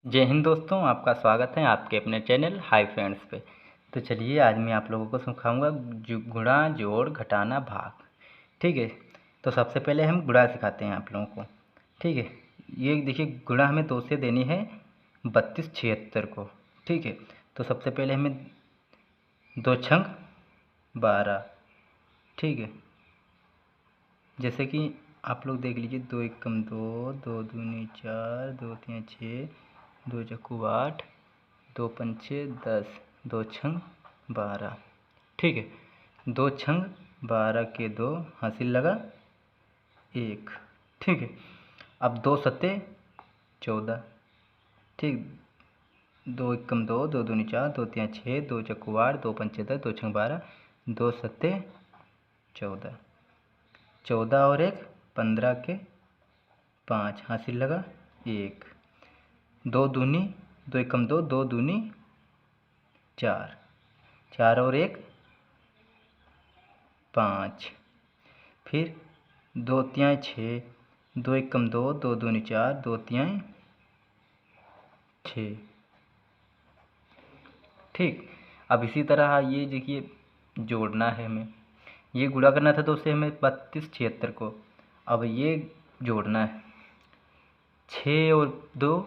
जय हिंद दोस्तों, आपका स्वागत है आपके अपने चैनल हाई फ्रेंड्स पे। तो चलिए आज मैं आप लोगों को सिखाऊंगा गुणा जोड़ घटाना भाग। ठीक है, तो सबसे पहले हम गुणा सिखाते हैं आप लोगों को। ठीक है, ये देखिए गुणा हमें 2 से देनी है 3276 को। ठीक है, तो सबसे पहले हमें 2 छंग 12। ठीक है, जैसे कि आप लोग देख लीजिए 2 एकम 2, 2 दूनी 4, 2 तीन 6, 2 चक्कू 8, 2 पंचे 10, 2 छंग 12। ठीक है, 2 छंग 12 के 2 हासिल लगा 1। ठीक है, अब 2 सत्ते 14। ठीक, 2 एकम 2, 2 दूनी 4, 2 तीन 6, 2 चक्कू 8, 2 पंचे 10, 2 छंग 12, 2 सत्ते 14। 14 और 1 15 के 5 हासिल लगा 1। 2 दूनी 2 एकम 2, 2 दूनी 4, 4 और 1 5। फिर 2 तिहाई 6, 2 एकम 2, 2 दूनी 4, 2 तिहाई 6। ठीक, अब इसी तरह ये देखिए जोड़ना है हमें, ये गुणा करना था तो उससे हमें 3276 को। अब ये जोड़ना है 6 और 2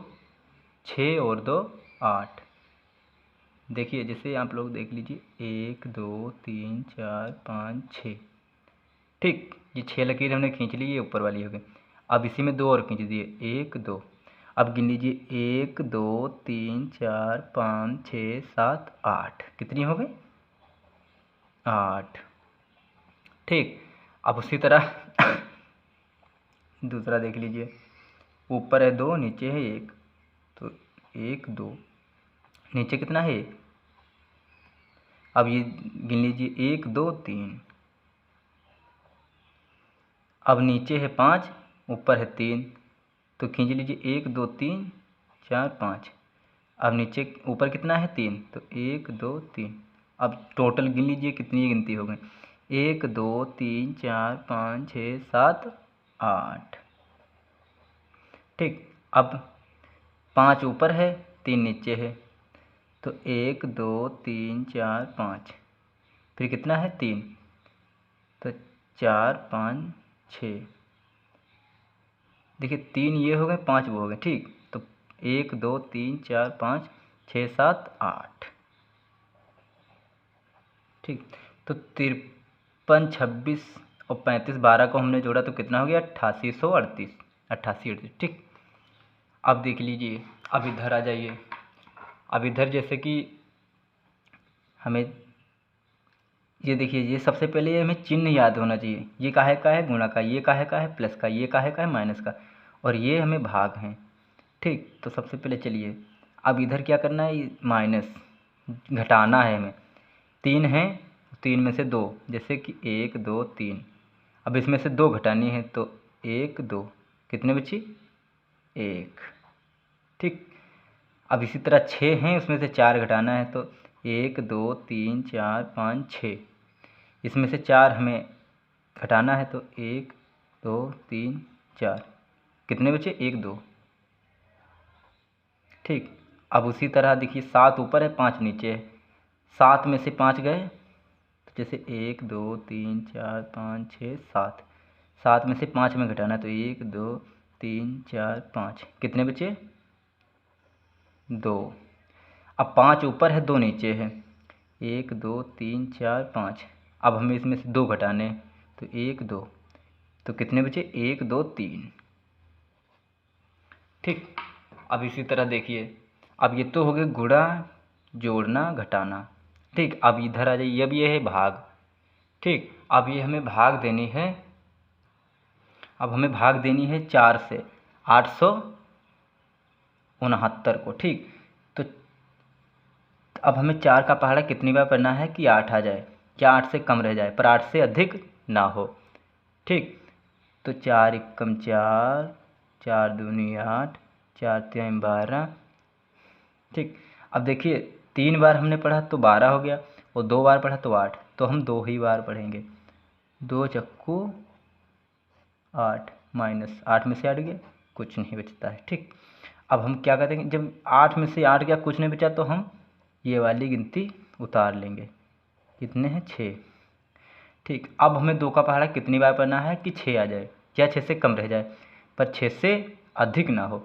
6 और 2 8। देखिए जैसे आप लोग देख लीजिए 1 2 3 4 5 6। ठीक, ये 6 लकीर हमने खींच ली, ये ऊपर वाली हो गई। अब इसी में 2 और खींच दिए 1 2। अब गिन लीजिए 1 2 3 4 5 6 7 8। कितनी हो गई? 8। ठीक, अब उसी तरह दूसरा देख लीजिए, ऊपर है 2 नीचे है 1, तो 1 2 नीचे कितना है 1। अब ये गिन लीजिए 1 2 3। अब नीचे है 5 ऊपर है 3, तो खींच लीजिए 1 2 3 4 5। अब नीचे ऊपर कितना है 3, तो 1 2 3। अब टोटल गिन लीजिए कितनी गिनती हो गई 1 2 3 4 5 6 7 8। ठीक, अब 5 ऊपर है 3 नीचे है, तो 1 2 3 4 5। फिर कितना है 3, तो 4 5 6। देखिए 3 ये हो गए 5 वो हो गए। ठीक, तो 1 2 3 4 5 6 7 8। ठीक, तो 53 26 और 35 12 को हमने जोड़ा तो कितना हो गया 8838। 8838। ठीक, अब देख लीजिए, अब इधर आ जाइए। अब इधर जैसे कि हमें ये देखिए, ये सबसे पहले ये हमें चिन्ह याद होना चाहिए। ये काहे का है गुणा का, ये काहे का है प्लस का, ये काहे का है माइनस का, और ये हमें भाग हैं। ठीक, तो सबसे पहले चलिए अब इधर क्या करना है, माइनस घटाना है हमें। 3 है, 3 में से 2, जैसे कि 1 2 3। अब इसमें से 2 घटानी है, तो 1 2 कितने बची 1। ठीक, अब इसी तरह 6 हैं, उसमें से 4 घटाना है, तो 1 2 3 4 5 6। इसमें से 4 हमें घटाना है, तो 1 2 3 4। कितने बचे 1 2। ठीक, अब उसी तरह देखिए 7 ऊपर है 5 नीचे है, 7 में से 5 गए, तो जैसे 1 2 3 4 5 6 7। 7 में से 5 में घटाना है, तो 1 2 3 4 5। कितने बचे 2। अब 5 ऊपर है 2 नीचे है, 1 2 3 4 5। अब हमें इसमें से 2 घटाने हैं, तो 1 2। तो कितने बचे 1 2 3। ठीक, अब इसी तरह देखिए, अब ये तो हो गए गुणा जोड़ना घटाना। ठीक, अब इधर आ जाइए, अब ये है भाग। ठीक, अब ये हमें भाग देनी है, अब हमें भाग देनी है 4 से 869 को। ठीक, तो अब हमें 4 का पहाड़ा कितनी बार पढ़ना है कि 8 आ जाए, क्या 8 से कम रह जाए पर 8 से अधिक ना हो। ठीक, तो 4 एकम 4, 4 दूनी 8, 4 तिहाई 12। ठीक, अब देखिए 3 बार हमने पढ़ा तो 12 हो गया, और 2 बार पढ़ा तो 8, तो हम 2 ही बार पढ़ेंगे। 2 चक्कू 8 माइनस 8 में से 8 गया, कुछ नहीं बचता है। ठीक, अब हम क्या करेंगे, जब 8 में से 8 गया कुछ नहीं बचा तो हम ये वाली गिनती उतार लेंगे। कितने हैं 6। ठीक, अब हमें 2 का पहाड़ा कितनी बार पढ़ना है कि 6 आ जाए या 6 से कम रह जाए, पर 6 से अधिक ना हो।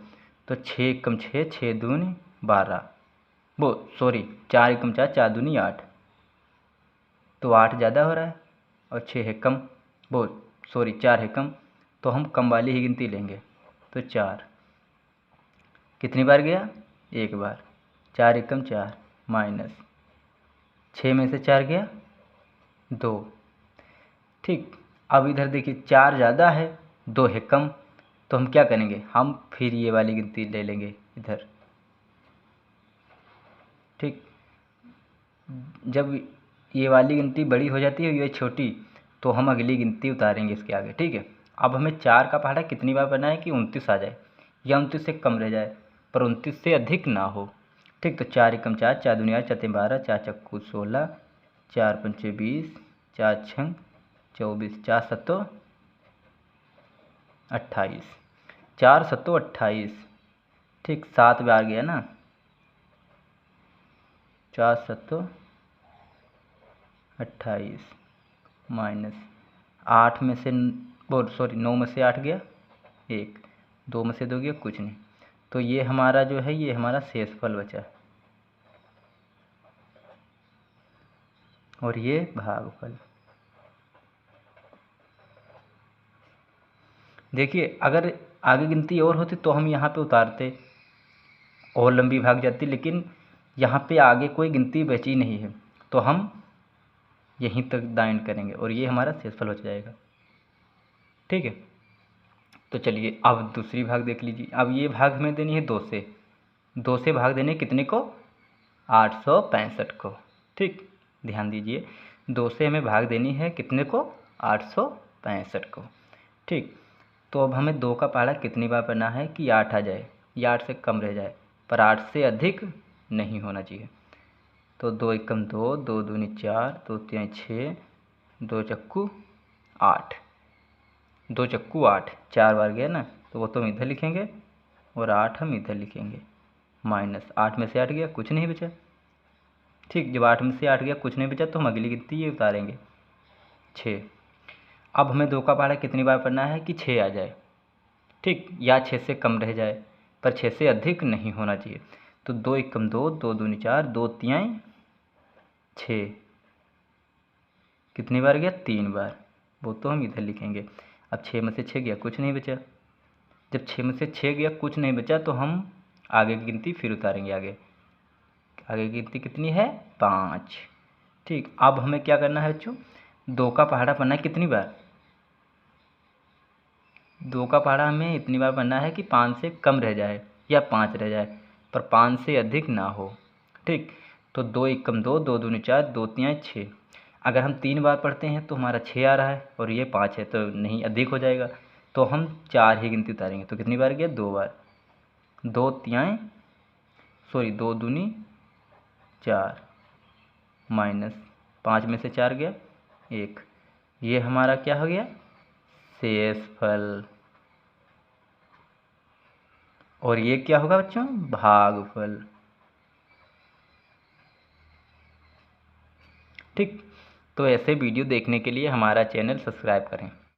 तो 6 एकम 6, 6 दूनी 12, वो सॉरी 4 एकम 4, 4 दूनी 8, तो 8 ज़्यादा हो रहा है और 6 है कम, वो सॉरी 4 है कम, तो हम कम वाली ही गिनती लेंगे। तो 4 कितनी बार गया, एक बार, 4 एकम 4 माइनस 6 में से 4 गया 2। ठीक, अब इधर देखिए 4 ज़्यादा है 2 है कम, तो हम क्या करेंगे, हम फिर ये वाली गिनती ले लेंगे इधर। ठीक, जब ये वाली गिनती बड़ी हो जाती है ये छोटी, तो हम अगली गिनती उतारेंगे इसके आगे। ठीक है, अब हमें 4 का पहाड़ा कितनी बार बनना है कि 29 आ जाए या 29 से कम रह जाए पर 29 से अधिक ना हो। ठीक, तो 4 एकम 4, 4 दूनी 8, 4 तीन 12, 4 चक्कू 16, 4 पंचे 20, 4 छंग 24, 4 सत्तो 28, 4 सत्तो 28। ठीक, 7 बार गया ना, 4 सत्तो 28 माइनस 8 में से वो सॉरी 9 में से 8 गया 1, 2 में से 2 गया कुछ नहीं, तो ये हमारा जो है ये हमारा शेषफल बचा और ये भागफल। देखिए अगर आगे गिनती और होती तो हम यहाँ पे उतारते और लंबी भाग जाती, लेकिन यहाँ पे आगे कोई गिनती बची नहीं है तो हम यहीं तक दाइन करेंगे और ये हमारा शेषफल बच जाएगा। ठीक है, तो चलिए अब दूसरी भाग देख लीजिए। अब ये भाग हमें देनी है 2 से भाग देने कितने को, 865 को। ठीक, ध्यान दीजिए 2 से हमें भाग देनी है कितने को, 865 को। ठीक, तो अब हमें 2 का पहाड़ा कितनी बार पढ़ना है कि 8 आ जाए या 8 से कम रह जाए पर 8 से अधिक नहीं होना चाहिए। तो 2 एकम 2, 2 दूनी 4, 2 तिहाई 6, 2 चक्कू 8, 2 चक्कू 8, 4 बार गया ना, तो वो तो हम इधर लिखेंगे और 8 हम इधर लिखेंगे माइनस 8 में से 8 गया कुछ नहीं बचा। ठीक, जब 8 में से 8 गया कुछ नहीं बचा तो हम अगली गिनती ये उतारेंगे 6। अब हमें 2 का पहाड़ा कितनी बार पढ़ना है कि 6 आ जाए। ठीक, या 6 से कम रह जाए पर 6 से अधिक नहीं होना चाहिए। तो 2 एकम 2, 2 दूनी 4, 2 तिहाई 6, कितनी बार गया 3 बार, वो तो हम इधर लिखेंगे। अब 6 में से 6 गया कुछ नहीं बचा, जब 6 में से 6 गया कुछ नहीं बचा तो हम आगे की गिनती फिर उतारेंगे। आगे की गिनती कितनी है 5। ठीक, अब हमें क्या करना है बच्चों, 2 का पहाड़ा पढ़ना है कितनी बार, 2 का पहाड़ा हमें इतनी बार पढ़ना है कि 5 से कम रह जाए या 5 रह जाए पर 5 से अधिक ना हो। ठीक, तो 2 एकम 2, 2 दूनी 4, 2 तिहाई 6। अगर हम 3 बार पढ़ते हैं तो हमारा 6 आ रहा है और ये 5 है तो नहीं अधिक हो जाएगा, तो हम 4 ही गिनती उतारेंगे। तो कितनी बार गया 2 बार, 2 तिहाई सॉरी 2 दूनी 4 माइनस 5 में से 4 गया 1, ये हमारा क्या हो गया शेषफल। और ये क्या होगा बच्चों, भागफल। ठीक, तो ऐसे वीडियो देखने के लिए हमारा चैनल सब्सक्राइब करें।